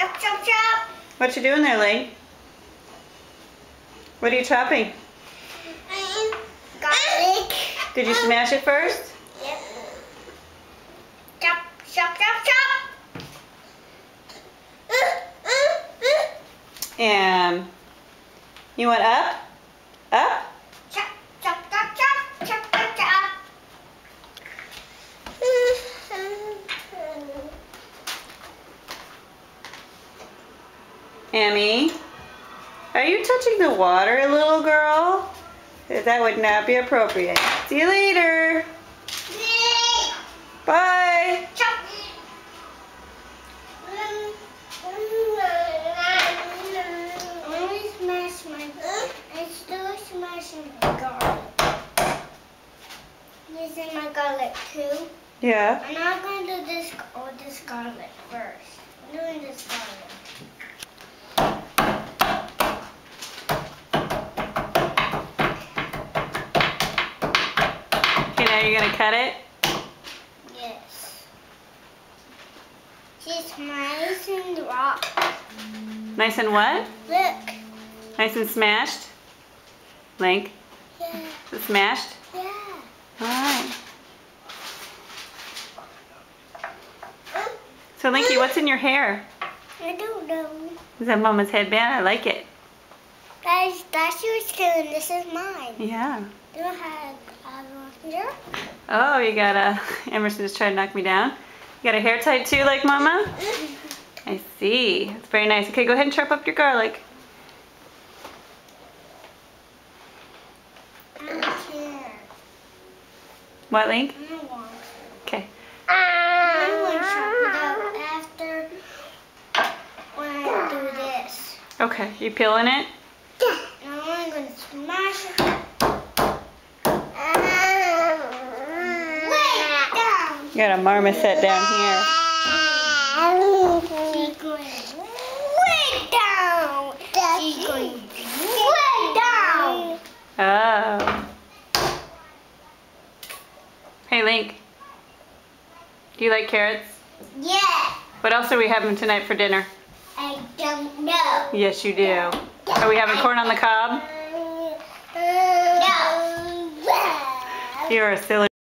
Chop, chop, chop. What you doing there, Link? What are you chopping? Garlic. Did you smash it first? Yep. Chop, chop, chop, chop. And you want up? Up? Chop, chop, chop, chop, chop, chop, chop. Amy, are you touching the water, little girl? That would not be appropriate. See you later. Bye. Chop. I still smashing my garlic. Using my garlic too. Yeah. I'm not going to do this garlic first. I'm doing this garlic. Okay, now you're gonna cut it? Yes. She's nice and rock. Nice and what? Look. Nice and smashed? Link? Yeah. Is it smashed? Yeah. Alright. So Linky, what's in your hair? I don't know. Is that Mama's headband? I like it. That's yours too, and this is mine. Yeah. Do I have one here? Oh, you got a... Emerson just tried to knock me down. You got a hair tie too, like Mama? I see. It's very nice. Okay, go ahead and chop up your garlic. I don't care. What, Link? I don't want. Okay. I'm going to chop it up after when I do this. Okay, you peeling it? Now I'm going to smash it. Way down. You got a marmoset down here. She's going way down. She's going way down. Oh. Hey, Link. Do you like carrots? Yeah. What else are we having tonight for dinner? I don't know. Yes, you do. Are we having corn on the cob? No. You're a silly